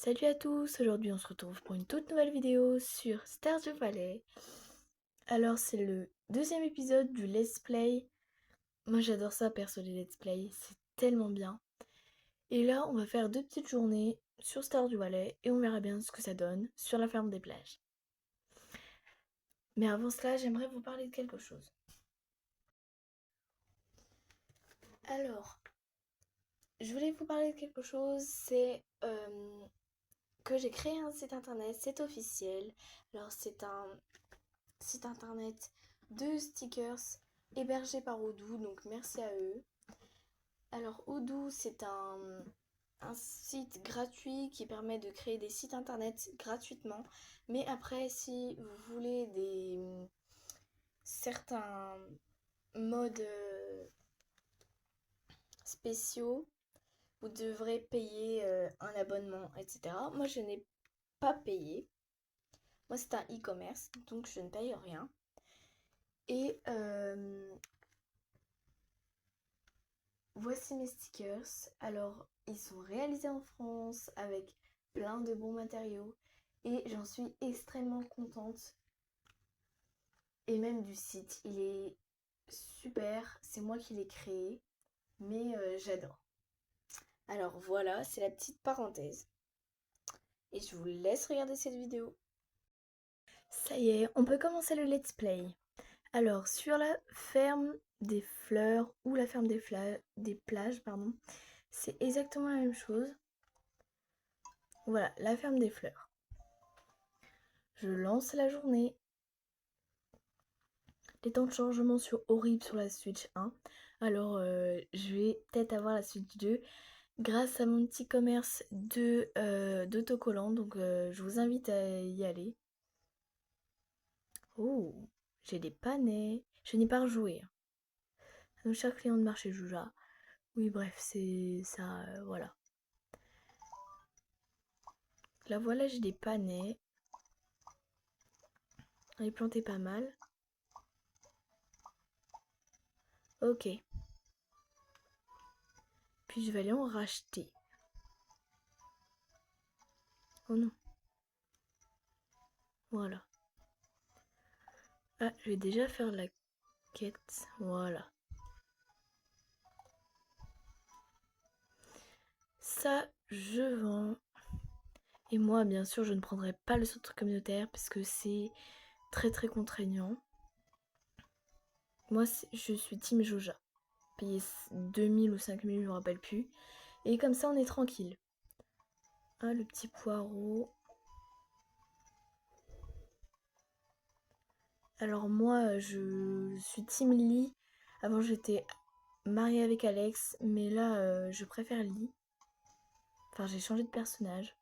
Salut à tous, aujourd'hui on se retrouve pour une toute nouvelle vidéo sur Stardew Valley. Alors c'est le deuxième épisode du Let's Play. Moi j'adore ça perso les Let's Play, c'est tellement bien. Et là on va faire 2 petites journées sur Stardew Valley et on verra bien ce que ça donne sur la ferme des plages. Mais avant cela j'aimerais vous parler de quelque chose. Alors, je voulais vous parler de quelque chose, c'est que j'ai créé un site internet, c'est officiel. Alors c'est un site internet de stickers hébergé par Odoo, donc merci à eux. Alors Odoo, c'est un site gratuit qui permet de créer des sites internet gratuitement. Mais après, si vous voulez certains modes spéciaux, vous devrez payer un abonnement, etc. Moi, je n'ai pas payé. Moi, c'est un e-commerce, donc je ne paye rien. Et voici mes stickers. Alors, ils sont réalisés en France avec plein de bons matériaux et j'en suis extrêmement contente. Et même du site, il est super. C'est moi qui l'ai créé, mais j'adore. Alors voilà, c'est la petite parenthèse. Et je vous laisse regarder cette vidéo. Ça y est, on peut commencer le let's play. Alors, sur la ferme des fleurs ou la ferme des plages, pardon, c'est exactement la même chose. Voilà, la ferme des fleurs. Je lance la journée. Les temps de changement sont horribles sur la Switch 1. Alors, je vais peut-être avoir la Switch 2 grâce à mon petit commerce d'autocollants. Donc, je vous invite à y aller. Oh, j'ai des panais. Je n'ai pas rejoué. Donc, chaque client de marché Jouja. Oui, bref, c'est ça, voilà. Là, voilà, j'ai des panais. On est planté pas mal. Ok. Puis, je vais aller en racheter. Oh non. Voilà. Ah, je vais déjà faire la quête. Voilà. Ça, je vends. Et moi, bien sûr, je ne prendrai pas le centre communautaire parce que c'est très très contraignant. Moi, je suis team Joja. Payer 2000 ou 5000, je ne me rappelle plus. Et comme ça, on est tranquille. Ah, le petit poireau. Alors moi, je suis team Lee. Avant, j'étais mariée avec Alex. Mais là, je préfère Lee. Enfin, j'ai changé de personnage.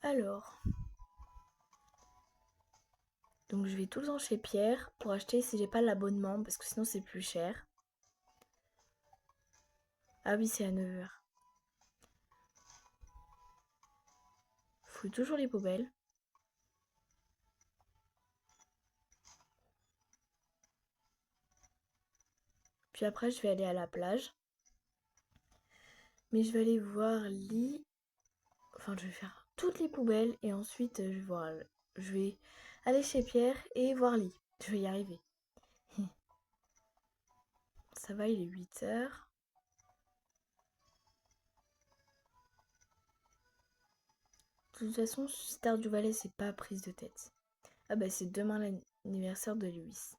Alors, donc je vais tout le temps chez Pierre pour acheter si j'ai pas l'abonnement parce que sinon c'est plus cher. Ah oui, c'est à 9h. Fouille toujours les poubelles. Puis après, je vais aller à la plage. Mais je vais aller voir Lee. Enfin, je vais faire toutes les poubelles et ensuite je vais aller chez Pierre et voir Lee. Je vais y arriver. Ça va, il est 8h. De toute façon, Stardew Valley, c'est pas prise de tête. Ah bah c'est demain l'anniversaire de Lewis.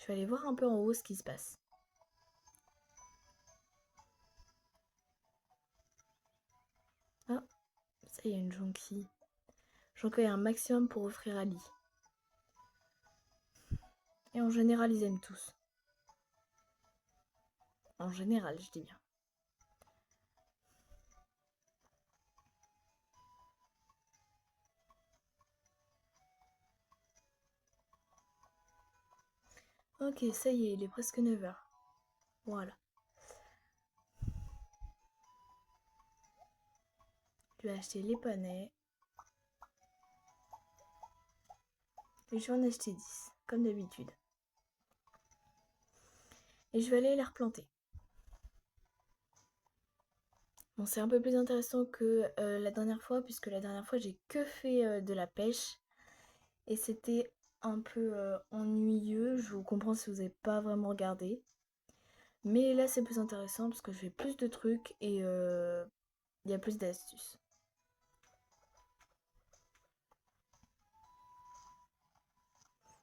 Je vais aller voir un peu en haut ce qui se passe. Ah, ça y a une jonquille. J'en cueille un maximum pour offrir à Lee. Et en général, ils aiment tous. En général, je dis bien. Ok, ça y est, il est presque 9h. Voilà. Je vais acheter les panais. Et je vais en acheter 10, comme d'habitude. et je vais aller les replanter. Bon, c'est un peu plus intéressant que la dernière fois, puisque la dernière fois j'ai que fait de la pêche et c'était un peu ennuyeux. Je vous comprends si vous n'avez pas vraiment regardé. Mais là c'est plus intéressant parce que je fais plus de trucs et il y a plus d'astuces.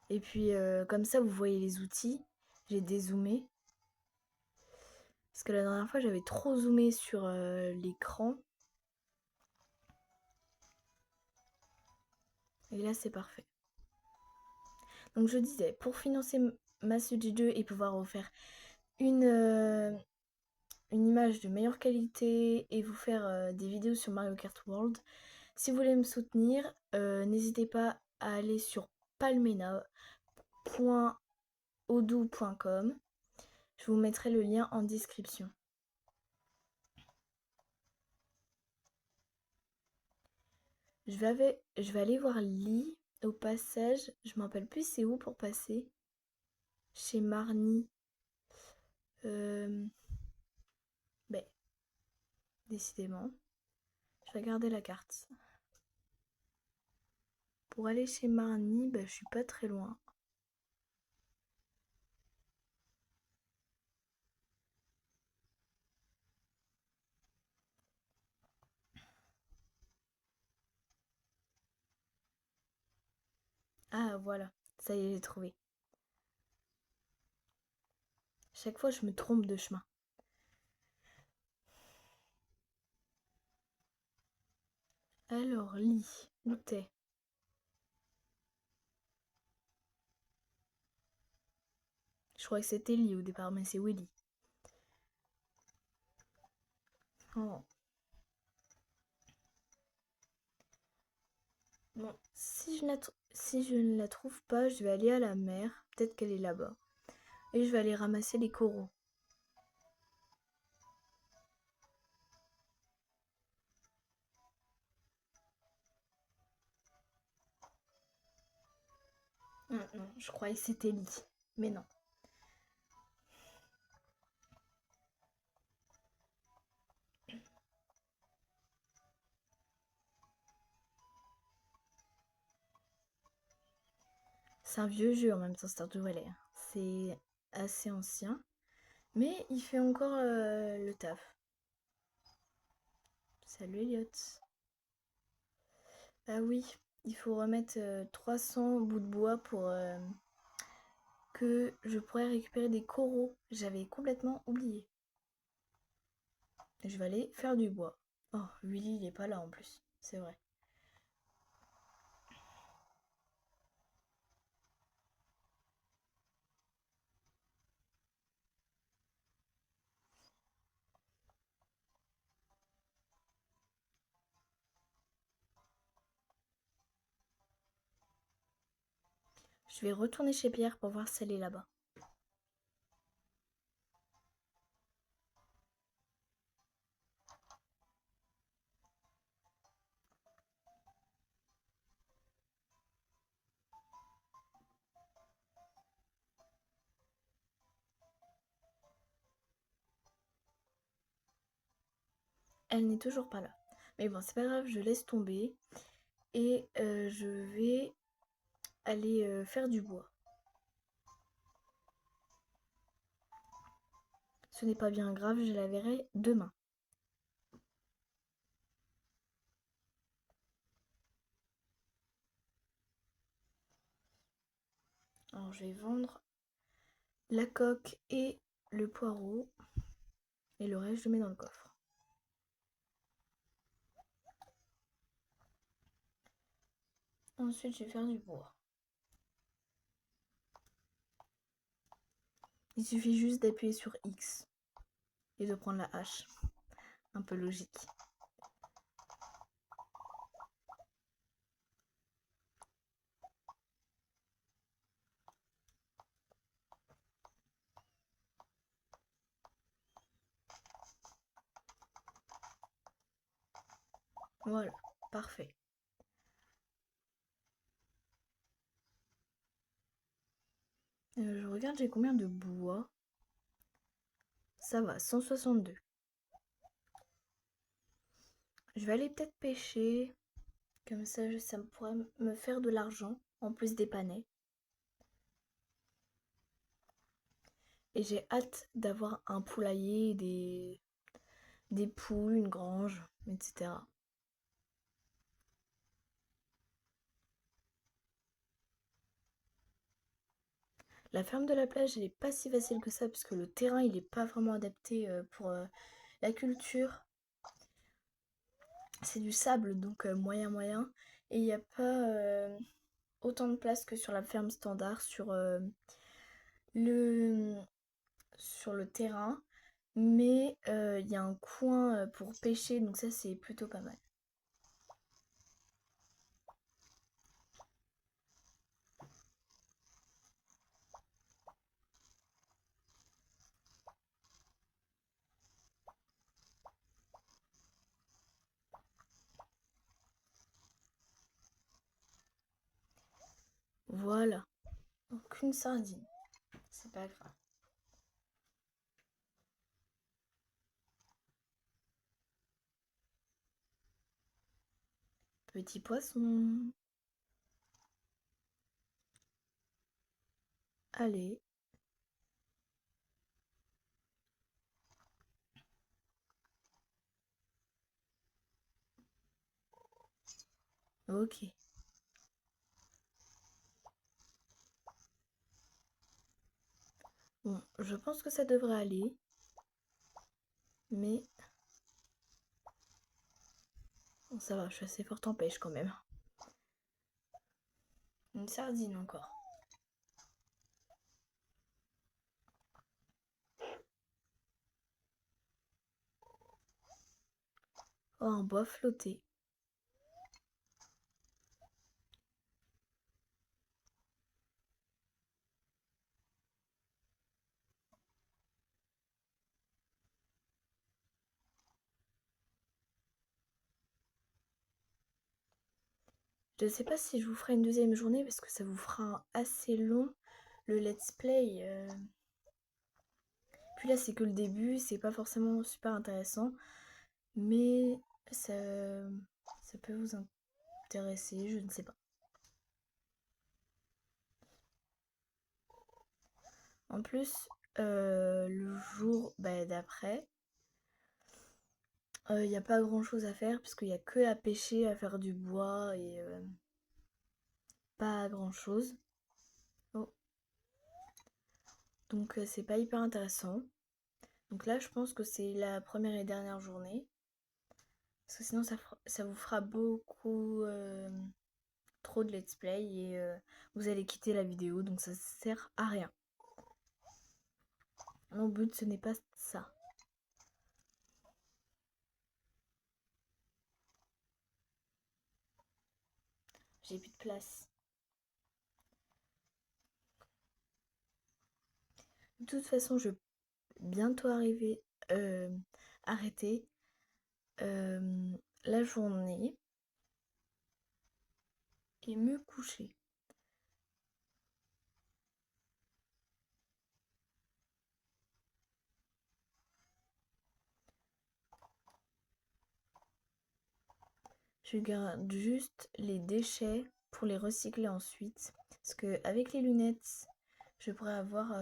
Et puis comme ça vous voyez les outils, j'ai dézoomé. Parce que la dernière fois j'avais trop zoomé sur l'écran. Et là c'est parfait. Donc je disais, pour financer ma Switch 2 et pouvoir vous faire une image de meilleure qualité et vous faire des vidéos sur Mario Kart World, si vous voulez me soutenir, n'hésitez pas à aller sur palmena.odoo.com. Je vous mettrai le lien en description. Je vais aller voir Lee au passage. Je me rappelle plus c'est où pour passer. Chez Marnie. Ben, décidément. Je vais regarder la carte. Pour aller chez Marnie, ben, je suis pas très loin. Ah voilà, ça y est, j'ai trouvé. Chaque fois, je me trompe de chemin. Alors, Lee, où t'es? Je crois que c'était Lee au départ, mais c'est Willy. Oh. Bon, si je ne la trouve pas, je vais aller à la mer. Peut-être qu'elle est là-bas. Et je vais aller ramasser les coraux. Non, je croyais que c'était Lee. Mais non. C'est un vieux jeu en même temps, Stardew Valley. C'est assez ancien. Mais il fait encore le taf. Salut Elliot. Ah oui, il faut remettre 300 bouts de bois pour que je pourrais récupérer des coraux. J'avais complètement oublié. Je vais aller faire du bois. Oh, Willy, il est pas là en plus. C'est vrai. Je vais retourner chez Pierre pour voir si elle est là-bas. Elle n'est toujours pas là. Mais bon, c'est pas grave, je laisse tomber. Et je vais aller faire du bois. Ce n'est pas bien grave, je la verrai demain. Alors je vais vendre la coque et le poireau. Et le reste, je le mets dans le coffre. Ensuite, je vais faire du bois. Il suffit juste d'appuyer sur X et de prendre la hache. Un peu logique. Voilà, parfait. Je regarde, j'ai combien de bois. ça va, 162. Je vais aller peut-être pêcher. Comme ça, ça pourrait me faire de l'argent, en plus des panais. Et j'ai hâte d'avoir un poulailler, des poules, une grange, etc. La ferme de la plage, elle est pas si facile que ça, parce que le terrain, il est pas vraiment adapté pour la culture. C'est du sable, donc moyen moyen. Et il n'y a pas autant de place que sur la ferme standard, le, sur le terrain. Mais il y a un coin pour pêcher, donc ça c'est plutôt pas mal. Voilà, donc une sardine, c'est pas grave. Petit poisson. Allez, ok. Bon, je pense que ça devrait aller, mais bon, ça va, je suis assez forte en pêche quand même. Une sardine encore. Oh, un bois flotté. Je sais pas si je vous ferai une deuxième journée parce que ça vous fera assez long le let's play. Puis là, c'est que le début, c'est pas forcément super intéressant, mais ça, ça peut vous intéresser, je ne sais pas. En plus, le jour d'après, il n'y a pas grand chose à faire puisqu'il n'y a que à pêcher, à faire du bois et pas grand chose. Oh. Donc c'est pas hyper intéressant. Donc là, je pense que c'est la première et dernière journée. Parce que sinon, ça vous fera beaucoup trop de let's play et vous allez quitter la vidéo. Donc ça sert à rien. Mon but, ce n'est pas ça. J'ai plus de place. De toute façon, je vais bientôt arrêter euh, la journée et me coucher. Je garde juste les déchets pour les recycler ensuite. Parce que avec les lunettes, je pourrais avoir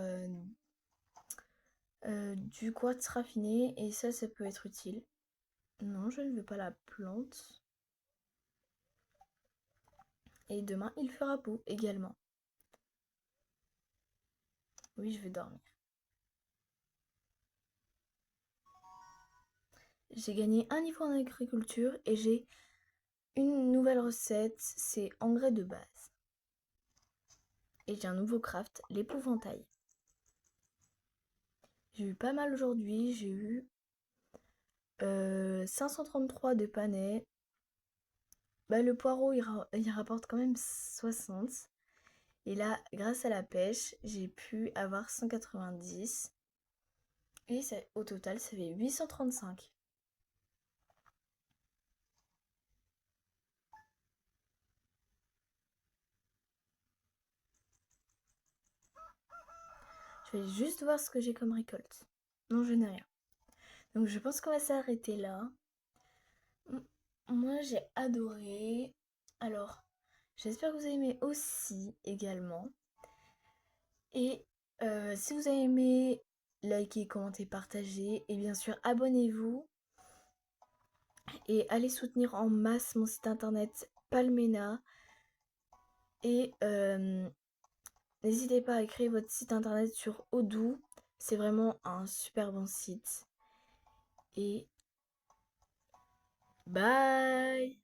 du quartz raffiné et ça peut être utile. Non, je ne veux pas la plante. Et demain, il fera beau également. Oui, je vais dormir. J'ai gagné un niveau en agriculture et j'ai une nouvelle recette, c'est engrais de base. Et j'ai un nouveau craft, l'épouvantail. J'ai eu pas mal aujourd'hui, j'ai eu 533 de panais. Le poireau, il rapporte quand même 60. Et là, grâce à la pêche, j'ai pu avoir 190. Et au total, ça fait 835. Je vais juste voir ce que j'ai comme récolte. Non, je n'ai rien. Donc je pense qu'on va s'arrêter là. Moi j'ai adoré. Alors, j'espère que vous avez aimé aussi également. Et si vous avez aimé, likez, commentez, partagez. Et bien sûr, abonnez-vous. Et allez soutenir en masse mon site internet Palmena. Et n'hésitez pas à créer votre site internet sur Odoo. C'est vraiment un super bon site. Et bye!